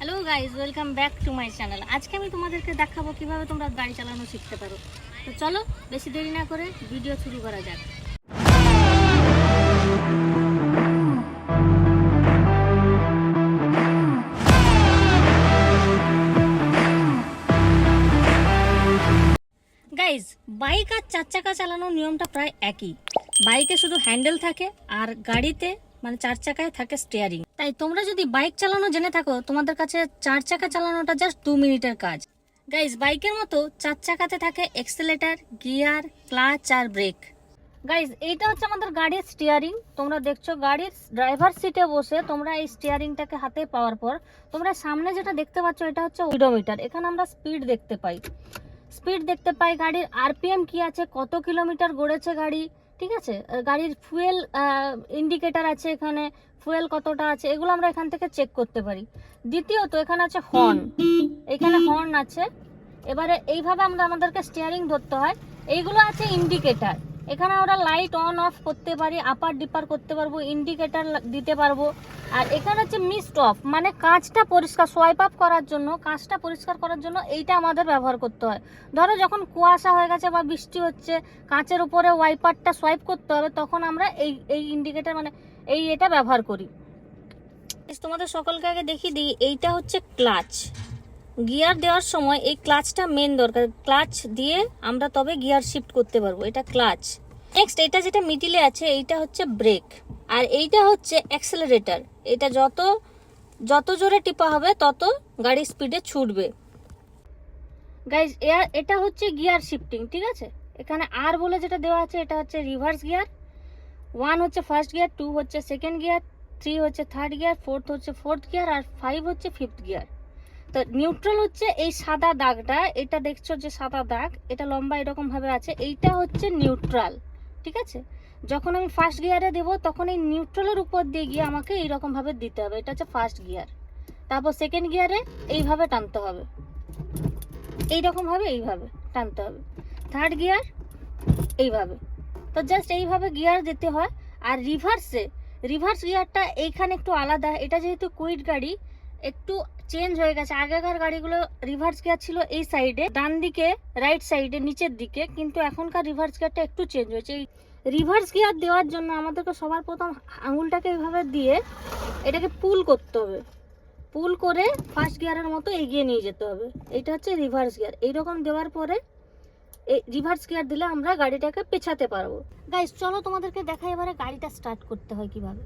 Hello guys, welcome back to my channel. আজকে আমি তোমাদেরকে দেখাবো কিভাবে তোমরা গাড়ি চালানো শিখতে পারো। তো চলো বেশি দেরি না করে ভিডিও শুরু করা যাক। গাইজ, বাইক আর চার চাকা চালানোর নিয়মটা প্রায় একই। বাইকে শুধু হ্যান্ডেল থাকে আর গাড়িতে মানে চার চাকায় থাকে স্টিয়ারিং। তাই তোমরা যদি বাইক চালানো জেনে থাকো, তোমাদের কাছে চার চাকা চালানোটা জাস্ট 2 মিনিটের কাজ। গাইজ, বাইকের মতো চার চাকাতে থাকে এক্সেলেটর, গিয়ার, ক্লাচ আর ব্রেক। গাইজ, এইটা হচ্ছে আমাদের গাড়ির স্টিয়ারিং। তোমরা দেখছো গাড়ির ড্রাইভার সিটে বসে তোমরা এই স্টিয়ারিংটাকে হাতে পাওয়ার পর তোমরা সামনে যেটা দেখতে পাচ্ছ এটা হচ্ছে ওডোমিটার। এখানে আমরা স্পিড দেখতে পাই, গাড়ির আরপিএম কি আছে, কত কিলোমিটার গড়েছে গাড়ি, ঠিক আছে। গাড়ির ফুয়েল ইন্ডিকেটার আছে, এখানে ফুয়েল কতটা আছে, এগুলো আমরা এখান থেকে চেক করতে পারি। দ্বিতীয়ত এখানে আছে হর্ন, এখানে হর্ন আছে। এবারে এইভাবে আমাদেরকে স্টিয়ারিং ধরতে হয়। এইগুলো আছে ইন্ডিকেটার, এখানে আমরা লাইট অন অফ করতে পারি, আপার ডিপার করতে পারবো, ইন্ডিকেটার দিতে পারবো। আর এখানে হচ্ছে মিস্ট অফ, মানে কাঁচটা পরিষ্কার, সোয়াইপ আপ করার জন্য, কাঁচটা পরিষ্কার করার জন্য এইটা আমাদের ব্যবহার করতে হয়। ধরো যখন কুয়াশা হয়ে গেছে বা বৃষ্টি হচ্ছে, কাঁচের উপরে ওয়াইপারটা সোয়াইপ করতে হবে, তখন আমরা এই ইন্ডিকেটার মানে এটা ব্যবহার করি। তোমাদের সকলকে আগে দেখিয়ে দিই, এইটা হচ্ছে ক্লাচ। গিয়ার দেওয়ার সময় এই ক্লাচটা মেন দরকার, ক্লাচ দিয়ে আমরা তবে গিয়ার শিফট করতে পারবো, এটা ক্লাচ। নেক্সট এটা যেটা মিডিলে আছে এইটা হচ্ছে ব্রেক, আর এইটা হচ্ছে অ্যাক্সেলারেটর। এটা যত জোরে টিপা হবে তত গাড়ি স্পিডে ছুটবে। গাইজ, এটা হচ্ছে গিয়ার শিফটিং, ঠিক আছে। এখানে আর বলে যেটা দেওয়া আছে এটা হচ্ছে রিভার্স গিয়ার। 1 হচ্ছে ফার্স্ট গিয়ার, 2 হচ্ছে সেকেন্ড গিয়ার, 3 হচ্ছে থার্ড গিয়ার, 4 হচ্ছে ফোর্থ গিয়ার, আর 5 হচ্ছে ফিফথ গিয়ার। তো নিউট্রাল হচ্ছে এই সাদা দাগটা, এটা দেখছো যে সাদা দাগ, এটা লম্বা এরকম ভাবে আছে, এইটা হচ্ছে নিউট্রাল, ঠিক আছে। যখন আমি ফার্স্ট গিয়ারে দেবো তখন এই নিউট্রালের উপর দিয়ে গিয়ে আমাকে এইরকম ভাবে দিতে হবে, এটা হচ্ছে ফার্স্ট গিয়ার। তারপর সেকেন্ড গিয়ারে এইভাবে টানতে হবে, এইরকম ভাবে এইভাবে টানতে হবে। থার্ড গিয়ার এইভাবে। তো জাস্ট এইভাবে গিয়ার দিতে হয়। আর রিভার্স গিয়ারটা এইখানে একটু আলাদা, এটা যেহেতু কুইড গাড়ি একটু চেঞ্জ হয়ে গেছে। আগেকার গাড়িগুলো রিভার্স গিয়ার ছিল এই সাইডে, ডান দিকে, রাইট সাইডে, নিচের দিকে, কিন্তু এখনকার রিভার্স গিয়ারটা একটু চেঞ্জ হয়েছে। এই রিভার্স গিয়ার দেওয়ার জন্য আমাদেরকে সবার প্রথম আঙুলটাকে এইভাবে দিয়ে এটাকে পুল করতে হবে, পুল করে ফার্স্ট গিয়ারের মতো এগিয়ে নিয়ে যেতে হবে। এটা হচ্ছে রিভার্স গিয়ার। এইরকম দেওয়ার পরে এই রিভার্স গিয়ার দিলে আমরা গাড়িটাকে পেছাতে পারবো। গাইস, চলো তোমাদেরকে দেখাই এবারে গাড়িটা স্টার্ট করতে হয় কিভাবে।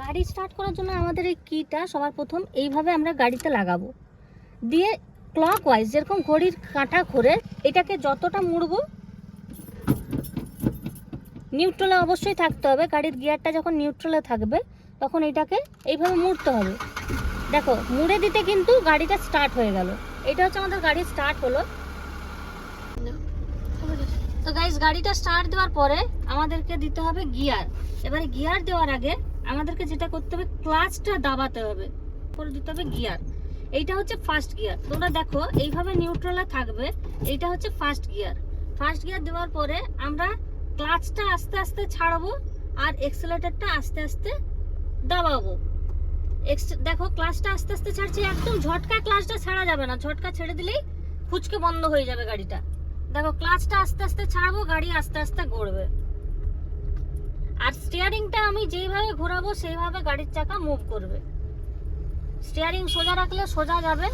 গাড়ি স্টার্ট করার জন্য আমাদের এই কিটা সবার প্রথম এইভাবে আমরা গাড়িতে লাগাবো, দিয়ে ক্লকওয়াইজ যেরকম ঘড়ির কাঁটা ঘোরে এটাকে যতটা মুড়বো, নিউট্রালে অবশ্যই থাকতে হবে। গাড়ির গিয়ারটা যখন নিউট্রালে থাকবে তখন এটাকে এইভাবে মুড়তে হবে। দেখো, মুড়ে দিতে কিন্তু গাড়িটা স্টার্ট হয়ে গেল। এটা হচ্ছে আমাদের গাড়ি স্টার্ট হলো। তো গাইস, গাড়িটা স্টার্ট দেওয়ার পরে আমাদেরকে দিতে হবে গিয়ার। এবারে গিয়ার দেওয়ার আগে আমাদেরকে যেটা করতে হবে, ক্লাচটা দাবাতে হবে, পরে দিতে হবে গিয়ার। এইটা হচ্ছে ফার্স্ট গিয়ার। তোমরা দেখো এইভাবে নিউট্রালে থাকবে, এইটা হচ্ছে ফার্স্ট গিয়ার। ফার্স্ট গিয়ার দেওয়ার পরে আমরা ক্লাচটা আস্তে আস্তে ছাড়বো আর এক্সেলেটরটা আস্তে আস্তে দাবাবো। দেখো ক্লাচটা আস্তে আস্তে ছাড়ছি, একদম ঝটকা ক্লাচটা ছাড়া যাবে না, ঝটকা ছেড়ে দিলেই ফুচকে বন্ধ হয়ে যাবে গাড়িটা। দেখো ক্লাচটা আস্তে আস্তে ছাড়বো, গাড়ি আস্তে আস্তে ঘুরবে। আর স্টিয়ারিংটা আমি যেইভাবে ঘোরাবো সেইভাবে গাড়ির চাকা মুভ করবে। স্টিয়ারিং সোজা রাখলে সোজা যাবে,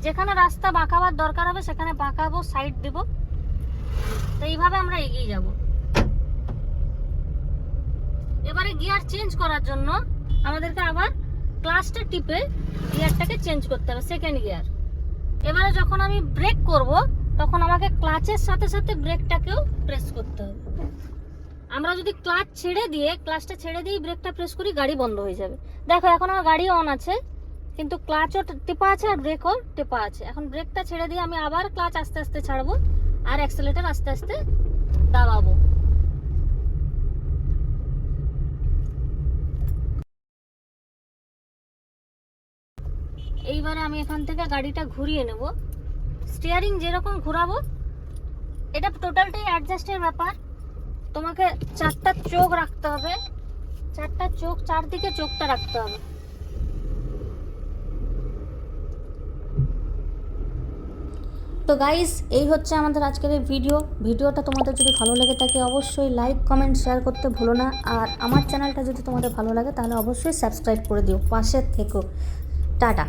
যেখানে রাস্তা বাঁকাবার দরকার হবে সেখানে বাঁকাবো, সাইড দেব। তো এইভাবে আমরা এগিয়ে যাব। এবারে গিয়ার চেঞ্জ করার জন্য আমাদেরকে আবার ক্লাচটা টিপে গিয়ারটাকে চেঞ্জ করতে হবে, সেকেন্ড গিয়ার। এবারে যখন আমি ব্রেক করব তখন আমাকে ক্লাচের সাথে সাথে ব্রেকটাকেও প্রেস করতে হবে। আমরা যদি ক্লাচটা ছেড়ে দিয়ে ব্রেকটা প্রেস করি, গাড়ি বন্ধ হয়ে যাবে। দেখো এখন আমার গাড়ি অন আছে, কিন্তু ক্লাচও টেপা আছে আর ব্রেকও টেপা আছে। এখন ব্রেকটা ছেড়ে দিয়ে আমি আবার ক্লাচ আস্তে আস্তে ছাড়বো আর অ্যাক্সেলেটর আস্তে আস্তে দাবাবো। এইবারে আমি এখান থেকে গাড়িটা ঘুরিয়ে নেব। স্টিয়ারিং যেরকম ঘোরাবো, এটা টোটালটাই অ্যাডজাস্টের ব্যাপার। তোমাকে চারটা চোখ রাখতে হবে, চারটা চোখ, চারদিকে চোখটা রাখতে হবে। তো গাইস, এই হচ্ছে আমাদের আজকের এই ভিডিওটা তোমাদের যদি ভালো লেগে থাকে অবশ্যই লাইক কমেন্ট শেয়ার করতে ভুলো না। আর আমার চ্যানেলটা যদি তোমাদের ভালো লাগে তাহলে অবশ্যই সাবস্ক্রাইব করে দিও, পাশে থেকো। টাটা।